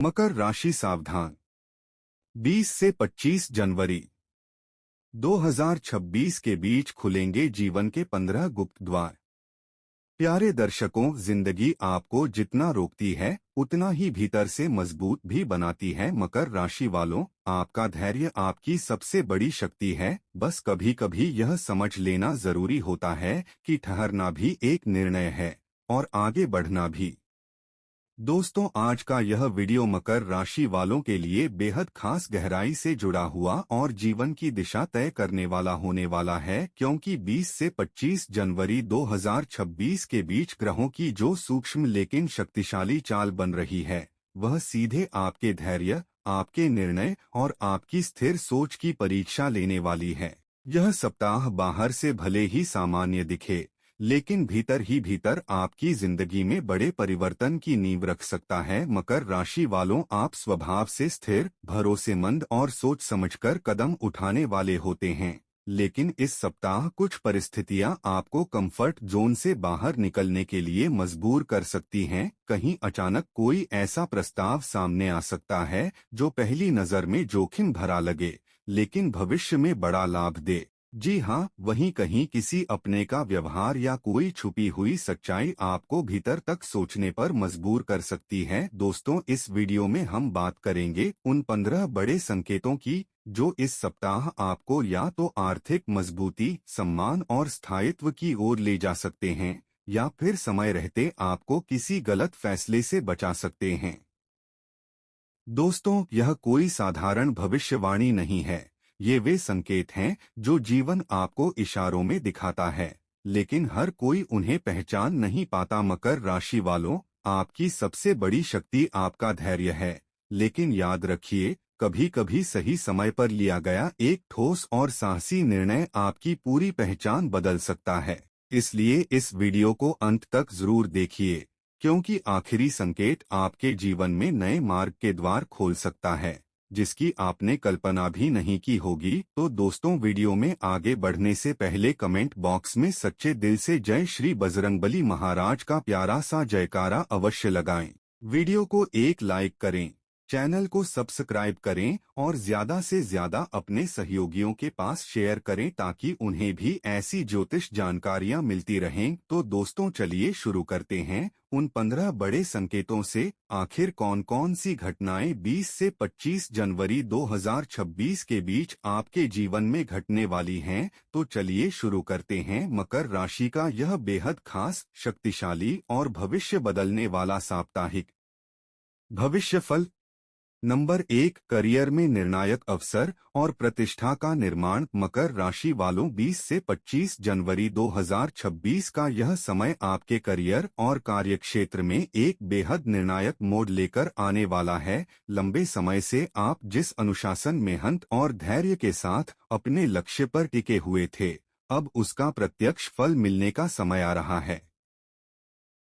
मकर राशि सावधान। 20 से 25 जनवरी 2026 के बीच खुलेंगे जीवन के 15 गुप्त द्वार। प्यारे दर्शकों, जिंदगी आपको जितना रोकती है उतना ही भीतर से मजबूत भी बनाती है। मकर राशि वालों, आपका धैर्य आपकी सबसे बड़ी शक्ति है। बस कभी कभी यह समझ लेना जरूरी होता है कि ठहरना भी एक निर्णय है और आगे बढ़ना भी। दोस्तों, आज का यह वीडियो मकर राशि वालों के लिए बेहद खास, गहराई से जुड़ा हुआ और जीवन की दिशा तय करने वाला होने वाला है, क्योंकि 20 से 25 जनवरी 2026 के बीच ग्रहों की जो सूक्ष्म लेकिन शक्तिशाली चाल बन रही है, वह सीधे आपके धैर्य, आपके निर्णय और आपकी स्थिर सोच की परीक्षा लेने वाली है। यह सप्ताह बाहर से भले ही सामान्य दिखे, लेकिन भीतर ही भीतर आपकी जिंदगी में बड़े परिवर्तन की नींव रख सकता है। मकर राशि वालों, आप स्वभाव से स्थिर, भरोसेमंद और सोच समझकर कदम उठाने वाले होते हैं, लेकिन इस सप्ताह कुछ परिस्थितियां आपको कंफर्ट जोन से बाहर निकलने के लिए मजबूर कर सकती हैं। कहीं अचानक कोई ऐसा प्रस्ताव सामने आ सकता है जो पहली नजर में जोखिम भरा लगे, लेकिन भविष्य में बड़ा लाभ दे। जी हाँ, वहीं कहीं किसी अपने का व्यवहार या कोई छुपी हुई सच्चाई आपको भीतर तक सोचने पर मजबूर कर सकती है। दोस्तों, इस वीडियो में हम बात करेंगे उन 15 बड़े संकेतों की जो इस सप्ताह आपको या तो आर्थिक मजबूती, सम्मान और स्थायित्व की ओर ले जा सकते हैं, या फिर समय रहते आपको किसी गलत फैसले से बचा सकते हैं। दोस्तों, यह कोई साधारण भविष्यवाणी नहीं है। ये वे संकेत हैं जो जीवन आपको इशारों में दिखाता है, लेकिन हर कोई उन्हें पहचान नहीं पाता। मकर राशि वालों, आपकी सबसे बड़ी शक्ति आपका धैर्य है, लेकिन याद रखिए, कभी कभी सही समय पर लिया गया एक ठोस और साहसी निर्णय आपकी पूरी पहचान बदल सकता है। इसलिए इस वीडियो को अंत तक जरूर देखिए, क्योंकि आखिरी संकेत आपके जीवन में नए मार्ग के द्वार खोल सकता है, जिसकी आपने कल्पना भी नहीं की होगी। तो दोस्तों, वीडियो में आगे बढ़ने से पहले कमेंट बॉक्स में सच्चे दिल से जय श्री बजरंगबली महाराज का प्यारा सा जयकारा अवश्य लगाएं। वीडियो को एक लाइक करें, चैनल को सब्सक्राइब करें और ज्यादा से ज्यादा अपने सहयोगियों के पास शेयर करें, ताकि उन्हें भी ऐसी ज्योतिष जानकारियां मिलती रहें। तो दोस्तों, चलिए शुरू करते हैं उन 15 बड़े संकेतों से। आखिर कौन कौन सी घटनाएं 20 से 25 जनवरी 2026 के बीच आपके जीवन में घटने वाली हैं? तो चलिए शुरू करते हैं मकर राशि का यह बेहद खास, शक्तिशाली और भविष्य बदलने वाला साप्ताहिक भविष्यफल। नंबर 1, करियर में निर्णायक अवसर और प्रतिष्ठा का निर्माण। मकर राशि वालों, 20 से 25 जनवरी 2026 का यह समय आपके करियर और कार्यक्षेत्र में एक बेहद निर्णायक मोड़ लेकर आने वाला है। लंबे समय से आप जिस अनुशासन, मेहनत और धैर्य के साथ अपने लक्ष्य पर टिके हुए थे, अब उसका प्रत्यक्ष फल मिलने का समय आ रहा है।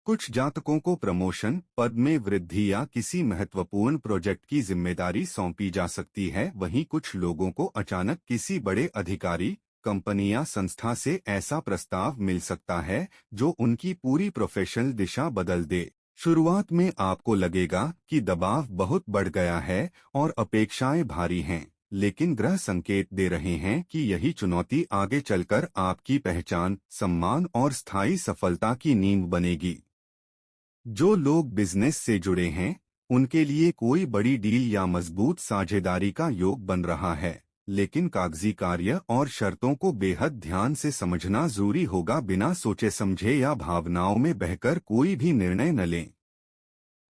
कुछ जातकों को प्रमोशन, पद में वृद्धि या किसी महत्वपूर्ण प्रोजेक्ट की जिम्मेदारी सौंपी जा सकती है। वहीं कुछ लोगों को अचानक किसी बड़े अधिकारी, कंपनी या संस्था से ऐसा प्रस्ताव मिल सकता है जो उनकी पूरी प्रोफेशनल दिशा बदल दे। शुरुआत में आपको लगेगा कि दबाव बहुत बढ़ गया है और अपेक्षाएं भारी हैं, लेकिन ग्रह संकेत दे रहे हैं कि यही चुनौती आगे चलकर आपकी पहचान, सम्मान और स्थायी सफलता की नींव बनेगी। जो लोग बिजनेस से जुड़े हैं, उनके लिए कोई बड़ी डील या मजबूत साझेदारी का योग बन रहा है, लेकिन कागजी कार्य और शर्तों को बेहद ध्यान से समझना जरूरी होगा। बिना सोचे समझे या भावनाओं में बहकर कोई भी निर्णय न लें।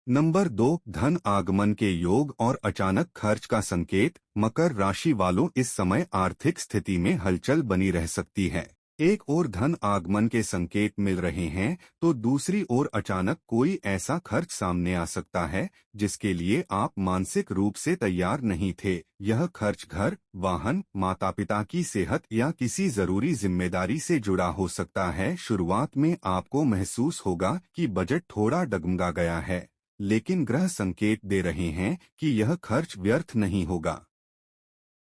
नंबर 2, धन आगमन के योग और अचानक खर्च का संकेत। मकर राशि वालों, इस समय आर्थिक स्थिति में हलचल बनी रह सकती है। एक ओर धन आगमन के संकेत मिल रहे हैं, तो दूसरी ओर अचानक कोई ऐसा खर्च सामने आ सकता है जिसके लिए आप मानसिक रूप से तैयार नहीं थे। यह खर्च घर, वाहन, माता पिता की सेहत या किसी जरूरी जिम्मेदारी से जुड़ा हो सकता है। शुरुआत में आपको महसूस होगा कि बजट थोड़ा डगमगा गया है, लेकिन ग्रह संकेत दे रहे हैं कि यह खर्च व्यर्थ नहीं होगा।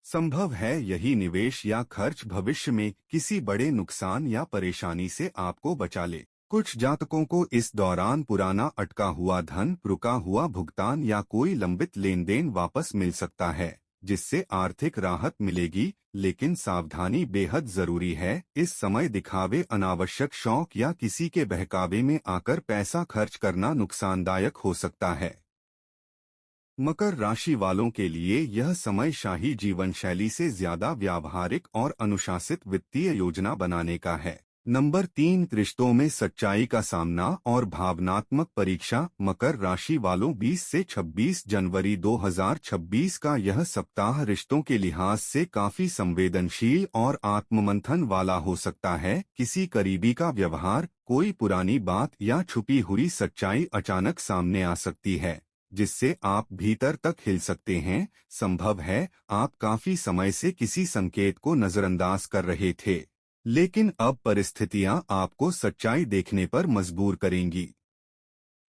संभव है यही निवेश या खर्च भविष्य में किसी बड़े नुकसान या परेशानी से आपको बचा ले। कुछ जातकों को इस दौरान पुराना अटका हुआ धन, रुका हुआ भुगतान या कोई लंबित लेन देन वापस मिल सकता है, जिससे आर्थिक राहत मिलेगी। लेकिन सावधानी बेहद जरूरी है। इस समय दिखावे, अनावश्यक शौक या किसी के बहकावे में आकर पैसा खर्च करना नुकसानदायक हो सकता है। मकर राशि वालों के लिए यह समय शाही जीवन शैली से ज्यादा व्यावहारिक और अनुशासित वित्तीय योजना बनाने का है। नंबर 3, रिश्तों में सच्चाई का सामना और भावनात्मक परीक्षा। मकर राशि वालों 20 से 26 जनवरी 2026 का यह सप्ताह रिश्तों के लिहाज से काफी संवेदनशील और आत्ममंथन वाला हो सकता है। किसी करीबी का व्यवहार, कोई पुरानी बात या छुपी हुई सच्चाई अचानक सामने आ सकती है, जिससे आप भीतर तक हिल सकते हैं। संभव है आप काफी समय से किसी संकेत को नजरअंदाज कर रहे थे, लेकिन अब परिस्थितियां आपको सच्चाई देखने पर मजबूर करेंगी।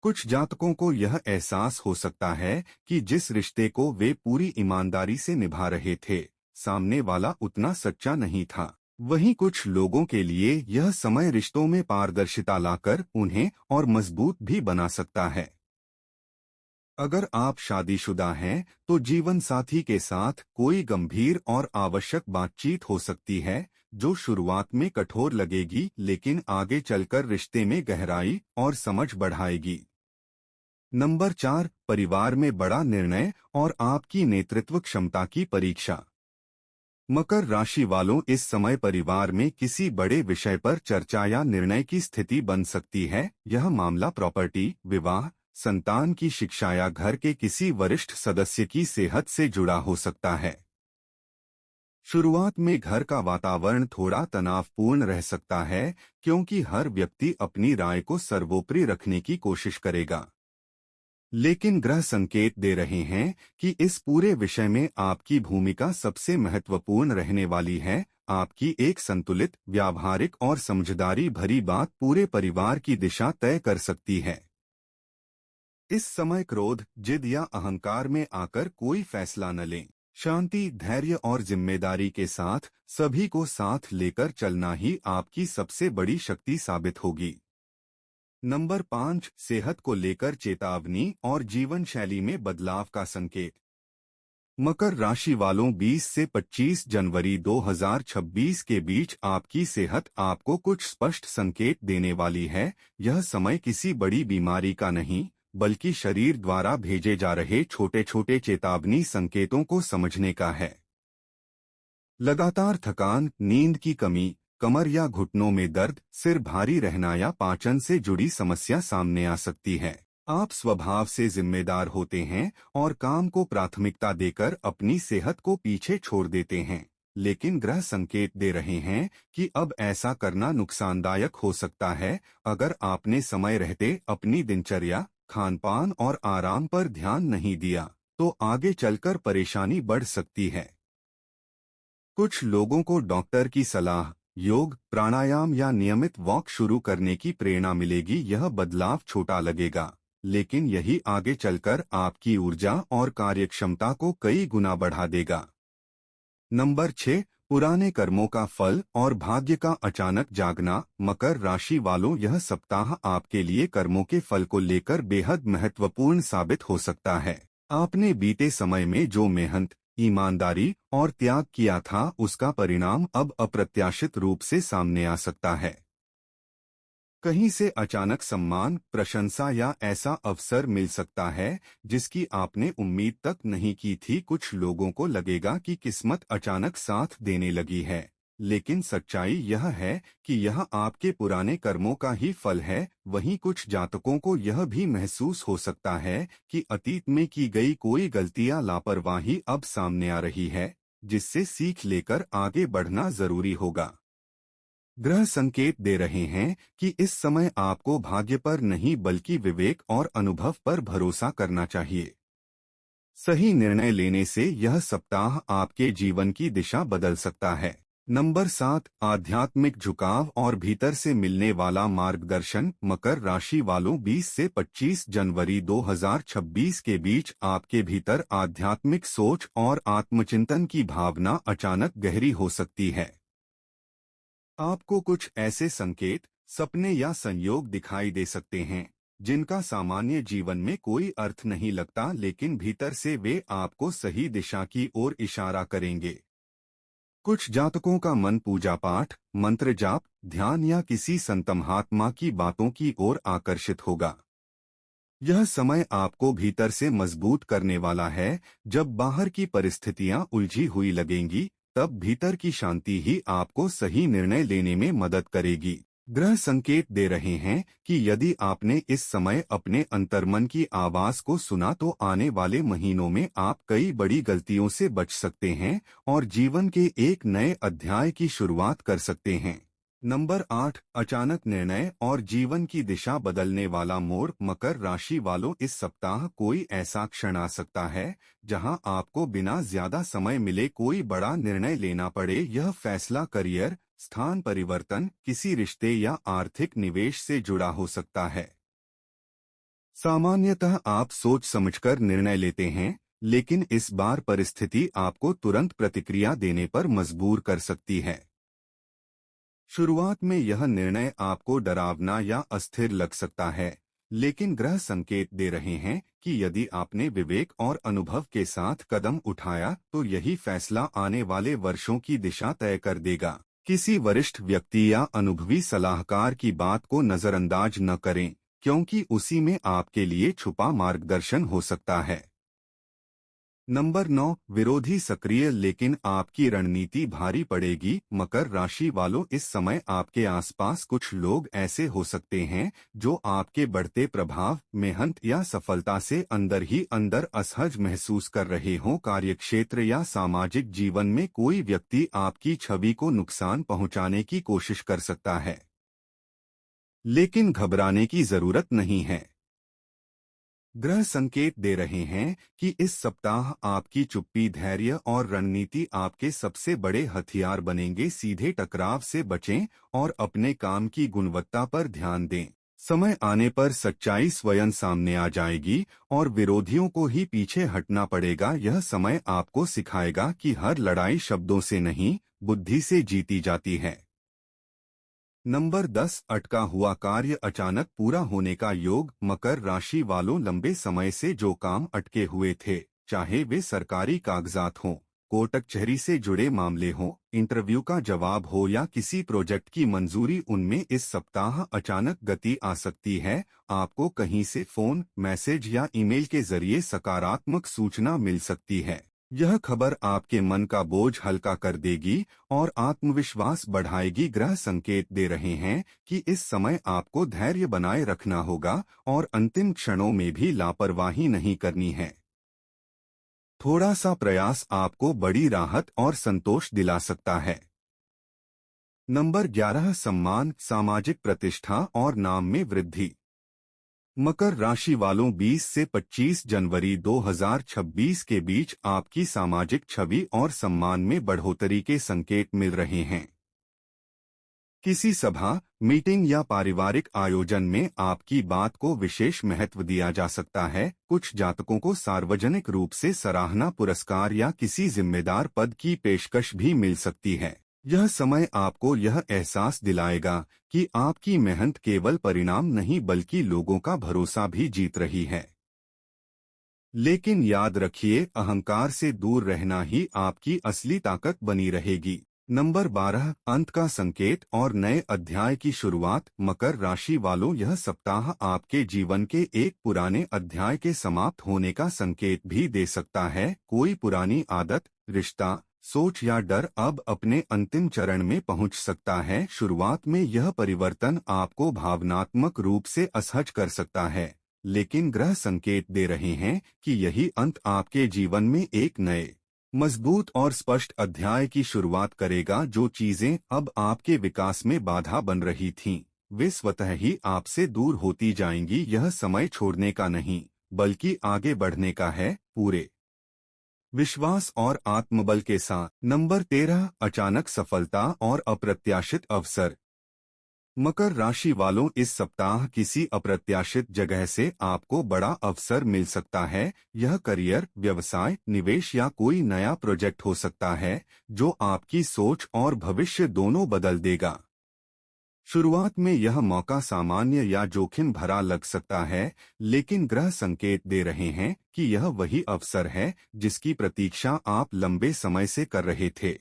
कुछ जातकों को यह एहसास हो सकता है कि जिस रिश्ते को वे पूरी ईमानदारी से निभा रहे थे, सामने वाला उतना सच्चा नहीं था। वहीं कुछ लोगों के लिए यह समय रिश्तों में पारदर्शिता लाकर उन्हें और मजबूत भी बना सकता है। अगर आप शादीशुदा हैं, तो जीवन साथी के साथ कोई गंभीर और आवश्यक बातचीत हो सकती है, जो शुरुआत में कठोर लगेगी लेकिन आगे चलकर रिश्ते में गहराई और समझ बढ़ाएगी। नंबर 4, परिवार में बड़ा निर्णय और आपकी नेतृत्व क्षमता की परीक्षा। मकर राशि वालों, इस समय परिवार में किसी बड़े विषय पर चर्चा या निर्णय की स्थिति बन सकती है। यह मामला प्रॉपर्टी, विवाह, संतान की शिक्षा या घर के किसी वरिष्ठ सदस्य की सेहत से जुड़ा हो सकता है। शुरुआत में घर का वातावरण थोड़ा तनावपूर्ण रह सकता है, क्योंकि हर व्यक्ति अपनी राय को सर्वोपरि रखने की कोशिश करेगा। लेकिन ग्रह संकेत दे रहे हैं कि इस पूरे विषय में आपकी भूमिका सबसे महत्वपूर्ण रहने वाली है। आपकी एक संतुलित, व्यावहारिक और समझदारी भरी बात पूरे परिवार की दिशा तय कर सकती है। इस समय क्रोध, जिद या अहंकार में आकर कोई फैसला न लें। शांति, धैर्य और जिम्मेदारी के साथ सभी को साथ लेकर चलना ही आपकी सबसे बड़ी शक्ति साबित होगी। नंबर 5, सेहत को लेकर चेतावनी और जीवन शैली में बदलाव का संकेत। मकर राशि वालों 20 से 25 जनवरी 2026 के बीच आपकी सेहत आपको कुछ स्पष्ट संकेत देने वाली है। यह समय किसी बड़ी बीमारी का नहीं, बल्कि शरीर द्वारा भेजे जा रहे छोटे छोटे चेतावनी संकेतों को समझने का है। लगातार थकान, नींद की कमी, कमर या घुटनों में दर्द, सिर भारी रहना या पाचन से जुड़ी समस्या सामने आ सकती है। आप स्वभाव से जिम्मेदार होते हैं और काम को प्राथमिकता देकर अपनी सेहत को पीछे छोड़ देते हैं, लेकिन ग्रह संकेत दे रहे हैं कि अब ऐसा करना नुकसानदायक हो सकता है। अगर आपने समय रहते अपनी दिनचर्या, खानपान और आराम पर ध्यान नहीं दिया, तो आगे चलकर परेशानी बढ़ सकती है। कुछ लोगों को डॉक्टर की सलाह, योग, प्राणायाम या नियमित वॉक शुरू करने की प्रेरणा मिलेगी। यह बदलाव छोटा लगेगा, लेकिन यही आगे चलकर आपकी ऊर्जा और कार्यक्षमता को कई गुना बढ़ा देगा। नंबर 6, पुराने कर्मों का फल और भाग्य का अचानक जागना। मकर राशि वालों, यह सप्ताह आपके लिए कर्मों के फल को लेकर बेहद महत्वपूर्ण साबित हो सकता है। आपने बीते समय में जो मेहनत, ईमानदारी और त्याग किया था, उसका परिणाम अब अप्रत्याशित रूप से सामने आ सकता है। कहीं से अचानक सम्मान, प्रशंसा या ऐसा अवसर मिल सकता है जिसकी आपने उम्मीद तक नहीं की थी। कुछ लोगों को लगेगा कि किस्मत अचानक साथ देने लगी है, लेकिन सच्चाई यह है कि यह आपके पुराने कर्मों का ही फल है। वहीं कुछ जातकों को यह भी महसूस हो सकता है कि अतीत में की गई कोई गलती या लापरवाही अब सामने आ रही है, जिससे सीख लेकर आगे बढ़ना जरूरी होगा। ग्रह संकेत दे रहे हैं कि इस समय आपको भाग्य पर नहीं, बल्कि विवेक और अनुभव पर भरोसा करना चाहिए। सही निर्णय लेने से यह सप्ताह आपके जीवन की दिशा बदल सकता है। नंबर 7, आध्यात्मिक झुकाव और भीतर से मिलने वाला मार्गदर्शन। मकर राशि वालों 20 से 25 जनवरी 2026 के बीच आपके भीतर आध्यात्मिक सोच और आत्मचिंतन की भावना अचानक गहरी हो सकती है। आपको कुछ ऐसे संकेत, सपने या संयोग दिखाई दे सकते हैं जिनका सामान्य जीवन में कोई अर्थ नहीं लगता, लेकिन भीतर से वे आपको सही दिशा की ओर इशारा करेंगे। कुछ जातकों का मन पूजा पाठ, मंत्र जाप, ध्यान या किसी संत महात्मा की बातों की ओर आकर्षित होगा। यह समय आपको भीतर से मजबूत करने वाला है। जब बाहर की परिस्थितियां उलझी हुई लगेंगी, तब भीतर की शांति ही आपको सही निर्णय लेने में मदद करेगी। ग्रह संकेत दे रहे हैं कि यदि आपने इस समय अपने अंतर्मन की आवाज को सुना तो आने वाले महीनों में आप कई बड़ी गलतियों से बच सकते हैं और जीवन के एक नए अध्याय की शुरुआत कर सकते हैं। नंबर 8, अचानक निर्णय और जीवन की दिशा बदलने वाला मोड़। मकर राशि वालों, इस सप्ताह कोई ऐसा क्षण आ सकता है जहां आपको बिना ज्यादा समय मिले कोई बड़ा निर्णय लेना पड़े। यह फैसला करियर, स्थान परिवर्तन, किसी रिश्ते या आर्थिक निवेश से जुड़ा हो सकता है। सामान्यतः आप सोच समझकर निर्णय लेते हैं, लेकिन इस बार परिस्थिति आपको तुरंत प्रतिक्रिया देने पर मजबूर कर सकती है। शुरुआत में यह निर्णय आपको डरावना या अस्थिर लग सकता है, लेकिन ग्रह संकेत दे रहे हैं कि यदि आपने विवेक और अनुभव के साथ कदम उठाया तो यही फैसला आने वाले वर्षों की दिशा तय कर देगा। किसी वरिष्ठ व्यक्ति या अनुभवी सलाहकार की बात को नजरअंदाज न करें, क्योंकि उसी में आपके लिए छुपा मार्गदर्शन हो सकता है। नंबर 9, विरोधी सक्रिय लेकिन आपकी रणनीति भारी पड़ेगी। मकर राशि वालों, इस समय आपके आसपास कुछ लोग ऐसे हो सकते हैं जो आपके बढ़ते प्रभाव, मेहनत या सफलता से अंदर ही अंदर असहज महसूस कर रहे हों। कार्यक्षेत्र या सामाजिक जीवन में कोई व्यक्ति आपकी छवि को नुकसान पहुंचाने की कोशिश कर सकता है, लेकिन घबराने की जरूरत नहीं है। ग्रह संकेत दे रहे हैं कि इस सप्ताह आपकी चुप्पी, धैर्य और रणनीति आपके सबसे बड़े हथियार बनेंगे। सीधे टकराव से बचें और अपने काम की गुणवत्ता पर ध्यान दें। समय आने पर सच्चाई स्वयं सामने आ जाएगी और विरोधियों को ही पीछे हटना पड़ेगा। यह समय आपको सिखाएगा कि हर लड़ाई शब्दों से नहीं, बुद्धि से जीती जाती है। नंबर 10, अटका हुआ कार्य अचानक पूरा होने का योग। मकर राशि वालों, लंबे समय से जो काम अटके हुए थे, चाहे वे सरकारी कागजात हों, कोर्ट कचहरी से जुड़े मामले हों, इंटरव्यू का जवाब हो या किसी प्रोजेक्ट की मंजूरी, उनमें इस सप्ताह अचानक गति आ सकती है। आपको कहीं से फोन, मैसेज या ईमेल के जरिए सकारात्मक सूचना मिल सकती है। यह खबर आपके मन का बोझ हल्का कर देगी और आत्मविश्वास बढ़ाएगी। ग्रह संकेत दे रहे हैं कि इस समय आपको धैर्य बनाए रखना होगा और अंतिम क्षणों में भी लापरवाही नहीं करनी है। थोड़ा सा प्रयास आपको बड़ी राहत और संतोष दिला सकता है। नंबर 11, सम्मान, सामाजिक प्रतिष्ठा और नाम में वृद्धि। मकर राशि वालों, 20 से 25 जनवरी 2026 के बीच आपकी सामाजिक छवि और सम्मान में बढ़ोतरी के संकेत मिल रहे हैं। किसी सभा, मीटिंग या पारिवारिक आयोजन में आपकी बात को विशेष महत्व दिया जा सकता है। कुछ जातकों को सार्वजनिक रूप से सराहना, पुरस्कार या किसी जिम्मेदार पद की पेशकश भी मिल सकती है। यह समय आपको यह एहसास दिलाएगा कि आपकी मेहनत केवल परिणाम नहीं बल्कि लोगों का भरोसा भी जीत रही है। लेकिन याद रखिए, अहंकार से दूर रहना ही आपकी असली ताकत बनी रहेगी। नंबर 12, अंत का संकेत और नए अध्याय की शुरुआत। मकर राशि वालों, यह सप्ताह आपके जीवन के एक पुराने अध्याय के समाप्त होने का संकेत भी दे सकता है। कोई पुरानी आदत, रिश्ता, सोच या डर अब अपने अंतिम चरण में पहुंच सकता है। शुरुआत में यह परिवर्तन आपको भावनात्मक रूप से असहज कर सकता है, लेकिन ग्रह संकेत दे रहे हैं कि यही अंत आपके जीवन में एक नए, मजबूत और स्पष्ट अध्याय की शुरुआत करेगा। जो चीजें अब आपके विकास में बाधा बन रही थीं, वे स्वतः ही आपसे दूर होती जाएंगी। यह समय छोड़ने का नहीं, बल्कि आगे बढ़ने का है, पूरे विश्वास और आत्मबल के साथ। नंबर 13, अचानक सफलता और अप्रत्याशित अवसर। मकर राशि वालों, इस सप्ताह किसी अप्रत्याशित जगह से आपको बड़ा अवसर मिल सकता है। यह करियर, व्यवसाय, निवेश या कोई नया प्रोजेक्ट हो सकता है जो आपकी सोच और भविष्य दोनों बदल देगा। शुरुआत में यह मौका सामान्य या जोखिम भरा लग सकता है, लेकिन ग्रह संकेत दे रहे हैं कि यह वही अवसर है जिसकी प्रतीक्षा आप लंबे समय से कर रहे थे।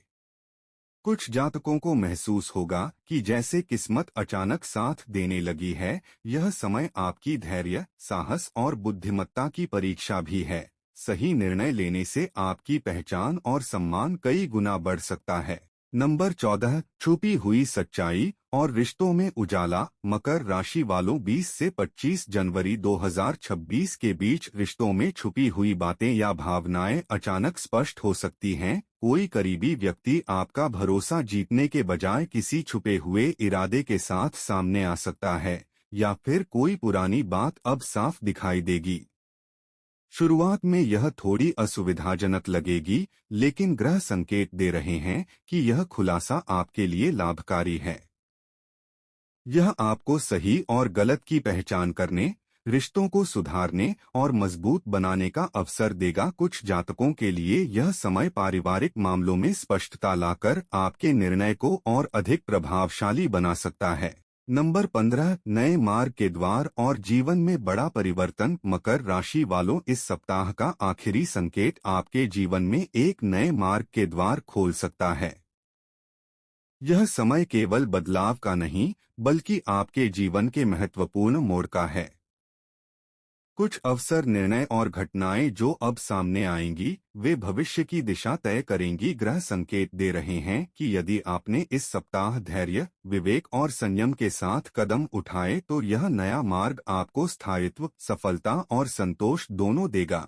कुछ जातकों को महसूस होगा कि जैसे किस्मत अचानक साथ देने लगी है। यह समय आपकी धैर्य, साहस और बुद्धिमत्ता की परीक्षा भी है। सही निर्णय लेने से आपकी पहचान और सम्मान कई गुना बढ़ सकता है। नंबर 14, छुपी हुई सच्चाई और रिश्तों में उजाला। मकर राशि वालों 20 से 25 जनवरी 2026 के बीच रिश्तों में छुपी हुई बातें या भावनाएं अचानक स्पष्ट हो सकती हैं। कोई करीबी व्यक्ति आपका भरोसा जीतने के बजाय किसी छुपे हुए इरादे के साथ सामने आ सकता है, या फिर कोई पुरानी बात अब साफ दिखाई देगी। शुरुआत में यह थोड़ी असुविधाजनक लगेगी, लेकिन ग्रह संकेत दे रहे हैं कि यह खुलासा आपके लिए लाभकारी है। यह आपको सही और गलत की पहचान करने, रिश्तों को सुधारने और मजबूत बनाने का अवसर देगा। कुछ जातकों के लिए यह समय पारिवारिक मामलों में स्पष्टता लाकर आपके निर्णय को और अधिक प्रभावशाली बना सकता है। नंबर 15, नए मार्ग के द्वार और जीवन में बड़ा परिवर्तन। मकर राशि वालों, इस सप्ताह का आखिरी संकेत आपके जीवन में एक नए मार्ग के द्वार खोल सकता है। यह समय केवल बदलाव का नहीं, बल्कि आपके जीवन के महत्वपूर्ण मोड़ का है। कुछ अवसर, निर्णय और घटनाएं जो अब सामने आएंगी, वे भविष्य की दिशा तय करेंगी। ग्रह संकेत दे रहे हैं कि यदि आपने इस सप्ताह धैर्य, विवेक और संयम के साथ कदम उठाए तो यह नया मार्ग आपको स्थायित्व, सफलता और संतोष दोनों देगा।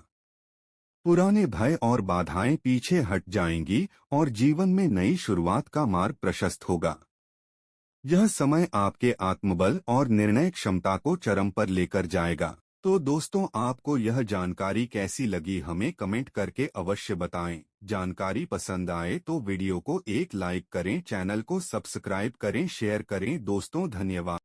पुराने भय और बाधाएं पीछे हट जाएंगी और जीवन में नई शुरुआत का मार्ग प्रशस्त होगा। यह समय आपके आत्मबल और निर्णय क्षमता को चरम पर लेकर जाएगा। तो दोस्तों, आपको यह जानकारी कैसी लगी हमें कमेंट करके अवश्य बताएं। जानकारी पसंद आए तो वीडियो को एक लाइक करें, चैनल को सब्सक्राइब करें, शेयर करें। दोस्तों, धन्यवाद।